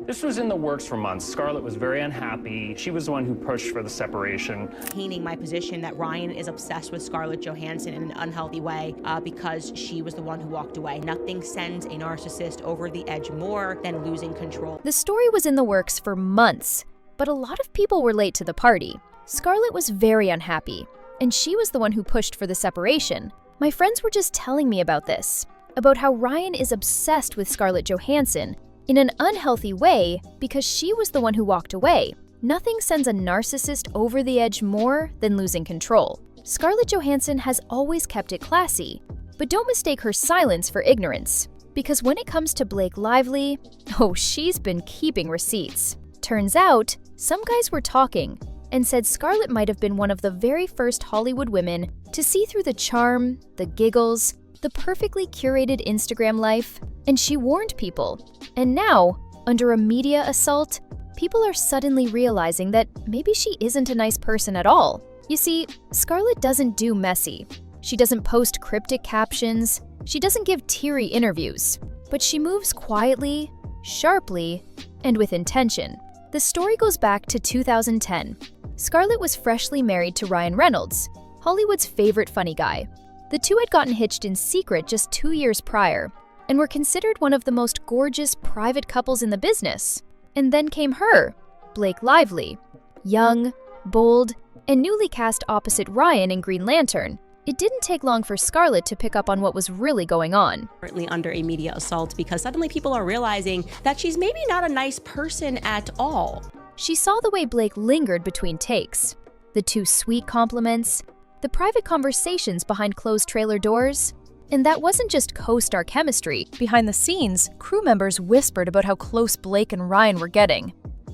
This was in the works for months. Scarlett was very unhappy. She was the one who pushed for the separation. Maintaining my position that Ryan is obsessed with Scarlett Johansson in an unhealthy way because she was the one who walked away. Nothing sends a narcissist over the edge more than losing control. The story was in the works for months, but a lot of people were late to the party. Scarlett was very unhappy, and she was the one who pushed for the separation. My friends were just telling me about this, about how Ryan is obsessed with Scarlett Johansson in an unhealthy way because she was the one who walked away. Nothing sends a narcissist over the edge more than losing control. Scarlett Johansson has always kept it classy, but don't mistake her silence for ignorance. Because when it comes to Blake Lively, oh, she's been keeping receipts. Turns out, some guys were talking and said Scarlett might have been one of the very first Hollywood women to see through the charm, the giggles, the perfectly curated Instagram life, and she warned people. And now, under a media assault, people are suddenly realizing that maybe she isn't a nice person at all. You see, Scarlett doesn't do messy. She doesn't post cryptic captions. She doesn't give teary interviews. But she moves quietly, sharply, and with intention. The story goes back to 2010. Scarlett was freshly married to Ryan Reynolds, Hollywood's favorite funny guy. The two had gotten hitched in secret just 2 years prior and were considered one of the most gorgeous private couples in the business. And then came her, Blake Lively, young, bold, and newly cast opposite Ryan in Green Lantern. It didn't take long for Scarlett to pick up on what was really going on. Currently under a media assault because suddenly people are realizing that she's maybe not a nice person at all. She saw the way Blake lingered between takes, the too sweet compliments, the private conversations behind closed trailer doors. And that wasn't just co-star chemistry. Behind the scenes, crew members whispered about how close Blake and Ryan were getting.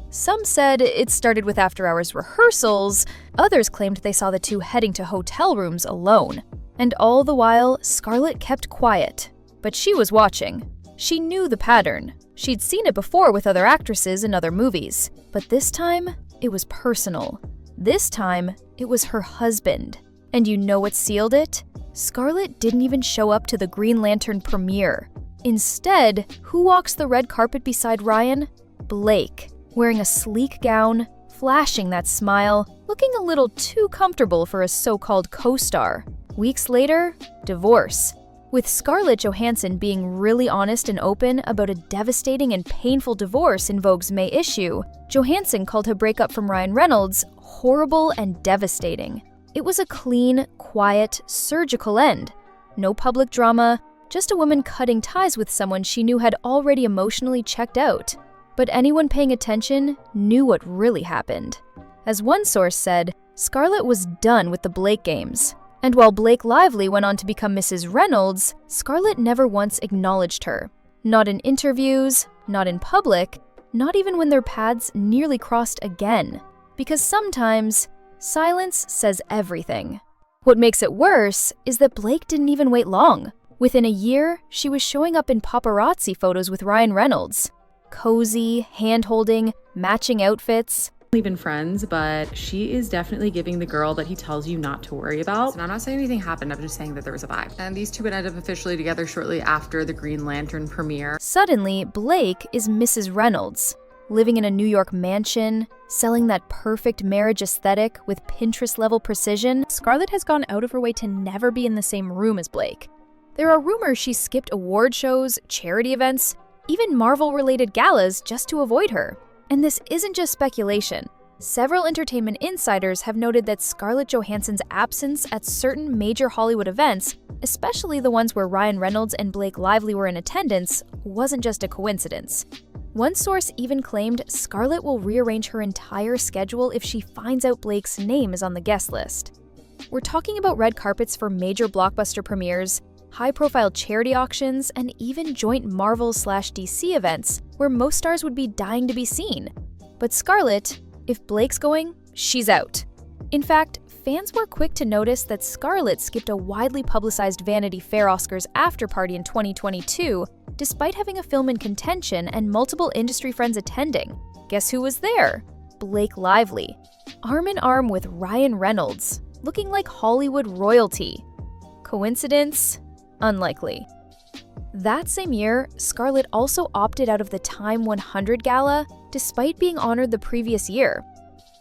Some said it started with after-hours rehearsals, others claimed they saw the two heading to hotel rooms alone. And all the while, Scarlett kept quiet. But she was watching. She knew the pattern. She'd seen it before with other actresses in other movies. But this time, it was personal. This time, it was her husband. And you know what sealed it? Scarlett didn't even show up to the Green Lantern premiere. Instead, who walks the red carpet beside Ryan? Blake, wearing a sleek gown, flashing that smile, looking a little too comfortable for a so-called co-star. Weeks later, divorce. With Scarlett Johansson being really honest and open about a devastating and painful divorce in Vogue's May issue, Johansson called her breakup from Ryan Reynolds horrible and devastating. It was a clean, quiet, surgical end. No public drama, just a woman cutting ties with someone she knew had already emotionally checked out. But anyone paying attention knew what really happened. As one source said, Scarlett was done with the Blake games. And while Blake Lively went on to become Mrs. Reynolds, Scarlett never once acknowledged her. Not in interviews, not in public, not even when their paths nearly crossed again. Because sometimes, silence says everything. What makes it worse is that Blake didn't even wait long. Within a year, she was showing up in paparazzi photos with Ryan Reynolds. Cozy, hand-holding, matching outfits. We've been friends, but she is definitely giving the girl that he tells you not to worry about. And I'm not saying anything happened, I'm just saying that there was a vibe. And these two would end up officially together shortly after the Green Lantern premiere. Suddenly, Blake is Mrs. Reynolds, living in a New York mansion, selling that perfect marriage aesthetic with Pinterest-level precision. Scarlett has gone out of her way to never be in the same room as Blake. There are rumors she skipped award shows, charity events, even Marvel-related galas just to avoid her. And this isn't just speculation. Several entertainment insiders have noted that Scarlett Johansson's absence at certain major Hollywood events, especially the ones where Ryan Reynolds and Blake Lively were in attendance, wasn't just a coincidence. One source even claimed Scarlett will rearrange her entire schedule if she finds out Blake's name is on the guest list. We're talking about red carpets for major blockbuster premieres, high-profile charity auctions, and even joint Marvel/DC events where most stars would be dying to be seen. But Scarlett, if Blake's going, she's out. In fact, fans were quick to notice that Scarlett skipped a widely publicized Vanity Fair Oscars after-party in 2022, despite having a film in contention and multiple industry friends attending. Guess who was there? Blake Lively, arm in arm with Ryan Reynolds, looking like Hollywood royalty. Coincidence? Unlikely. That same year, Scarlett also opted out of the Time 100 gala despite being honored the previous year.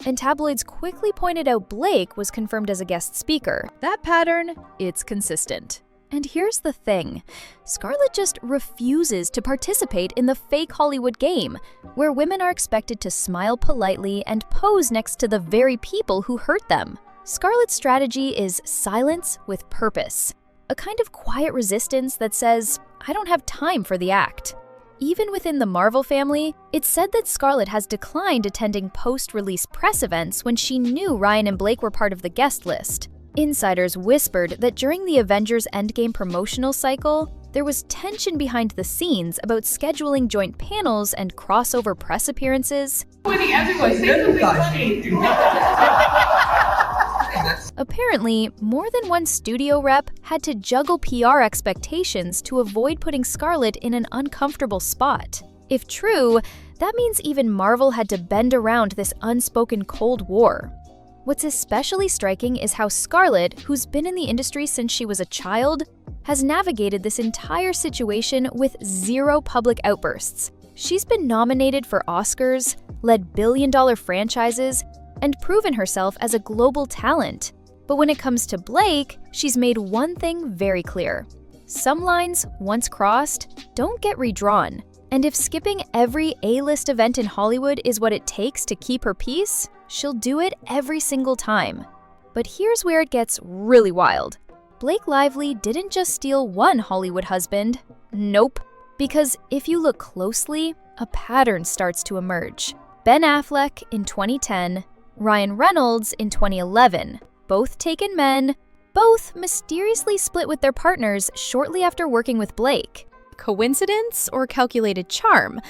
And tabloids quickly pointed out Blake was confirmed as a guest speaker. That pattern, it's consistent. And here's the thing, Scarlett just refuses to participate in the fake Hollywood game, where women are expected to smile politely and pose next to the very people who hurt them. Scarlett's strategy is silence with purpose, a kind of quiet resistance that says, I don't have time for the act. Even within the Marvel family, it's said that Scarlett has declined attending post-release press events when she knew Ryan and Blake were part of the guest list. Insiders whispered that during the Avengers Endgame promotional cycle, there was tension behind the scenes about scheduling joint panels and crossover press appearances. Apparently, more than one studio rep had to juggle PR expectations to avoid putting Scarlett in an uncomfortable spot. If true, that means even Marvel had to bend around this unspoken Cold War. What's especially striking is how Scarlett, who's been in the industry since she was a child, has navigated this entire situation with zero public outbursts. She's been nominated for Oscars, led billion-dollar franchises, and proven herself as a global talent. But when it comes to Blake, she's made one thing very clear. Some lines, once crossed, don't get redrawn. And if skipping every A-list event in Hollywood is what it takes to keep her peace, she'll do it every single time. But here's where it gets really wild. Blake Lively didn't just steal one Hollywood husband. Nope. Because if you look closely, a pattern starts to emerge. Ben Affleck in 2010, Ryan Reynolds in 2011, both taken men, both mysteriously split with their partners shortly after working with Blake. Coincidence or calculated charm?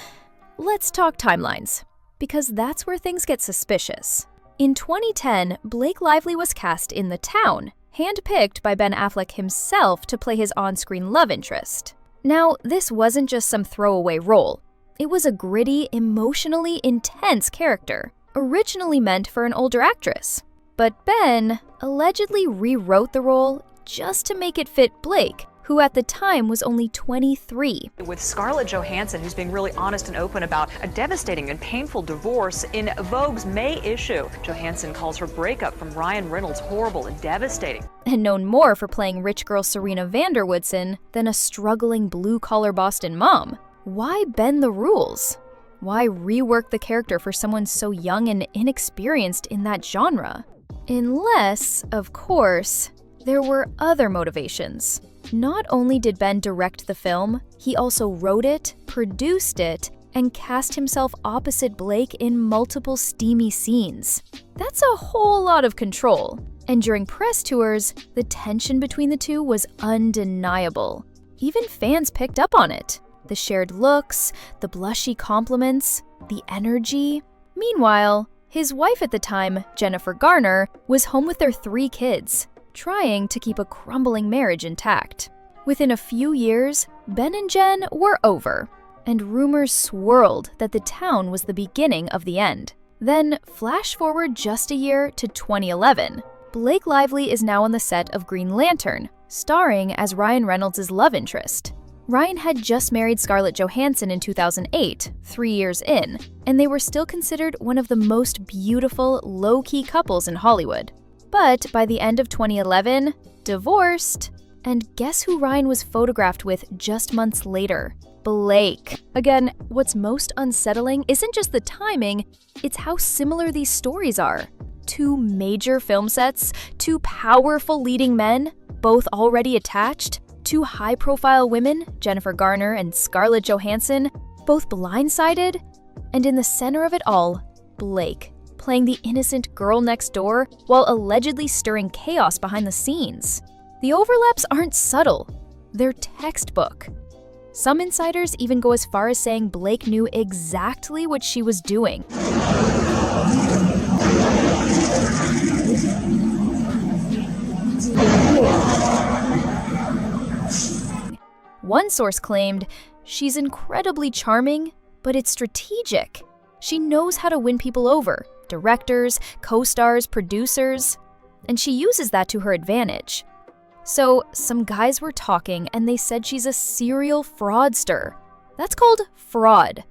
Let's talk timelines, because that's where things get suspicious. In 2010, Blake Lively was cast in The Town, handpicked by Ben Affleck himself to play his on-screen love interest. Now, this wasn't just some throwaway role. It was a gritty, emotionally intense character, originally meant for an older actress. But Ben allegedly rewrote the role just to make it fit Blake, who at the time was only 23. With Scarlett Johansson, who's being really honest and open about a devastating and painful divorce in Vogue's May issue. Johansson calls her breakup from Ryan Reynolds horrible and devastating. And known more for playing rich girl Serena Vanderwoodson than a struggling blue-collar Boston mom. Why bend the rules? Why rework the character for someone so young and inexperienced in that genre? Unless, of course, there were other motivations. Not only did Ben direct the film, he also wrote it, produced it, and cast himself opposite Blake in multiple steamy scenes. That's a whole lot of control. And during press tours, the tension between the two was undeniable. Even fans picked up on it. The shared looks, the blushy compliments, the energy. Meanwhile, his wife at the time, Jennifer Garner, was home with their 3 kids, trying to keep a crumbling marriage intact. Within a few years, Ben and Jen were over, and rumors swirled that The Town was the beginning of the end. Then, flash forward just a year to 2011. Blake Lively is now on the set of Green Lantern, starring as Ryan Reynolds' love interest. Ryan had just married Scarlett Johansson in 2008, 3 years in, and they were still considered one of the most beautiful, low-key couples in Hollywood. But by the end of 2011, divorced. And guess who Ryan was photographed with just months later? Blake. Again, what's most unsettling isn't just the timing, it's how similar these stories are. 2 major film sets, 2 powerful leading men, both already attached, 2 high-profile women, Jennifer Garner and Scarlett Johansson, both blindsided, and in the center of it all, Blake, playing the innocent girl next door while allegedly stirring chaos behind the scenes. The overlaps aren't subtle, they're textbook. Some insiders even go as far as saying Blake knew exactly what she was doing. One source claimed, she's incredibly charming, but it's strategic. She knows how to win people over, directors, co-stars, producers, and she uses that to her advantage. So, some guys were talking and they said she's a serial fraudster. That's called fraud.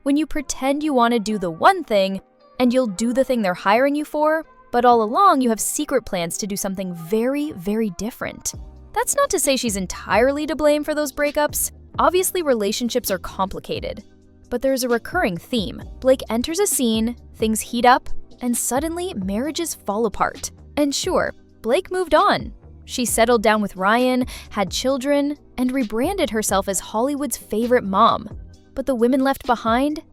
When you pretend you want to do the one thing, and you'll do the thing they're hiring you for, but all along you have secret plans to do something very, very different. That's not to say she's entirely to blame for those breakups. Obviously, relationships are complicated. But there's a recurring theme. Blake enters a scene, things heat up, and suddenly marriages fall apart. And sure, Blake moved on. She settled down with Ryan, had children, and rebranded herself as Hollywood's favorite mom. But the women left behind,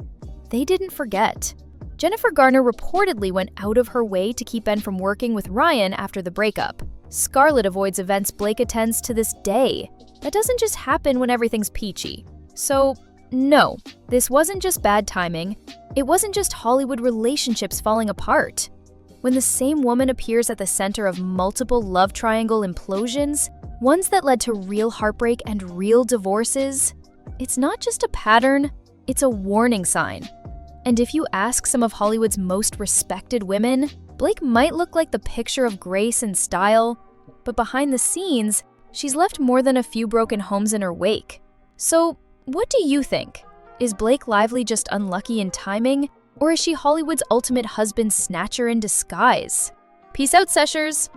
they didn't forget. Jennifer Garner reportedly went out of her way to keep Ben from working with Ryan after the breakup. Scarlett avoids events Blake attends to this day. That doesn't just happen when everything's peachy. So, no, this wasn't just bad timing. It wasn't just Hollywood relationships falling apart. When the same woman appears at the center of multiple love triangle implosions, ones that led to real heartbreak and real divorces, it's not just a pattern, it's a warning sign. And if you ask some of Hollywood's most respected women, Blake might look like the picture of grace and style, but behind the scenes, she's left more than a few broken homes in her wake. So, what do you think? Is Blake Lively just unlucky in timing, or is she Hollywood's ultimate husband snatcher in disguise? Peace out, Seshers!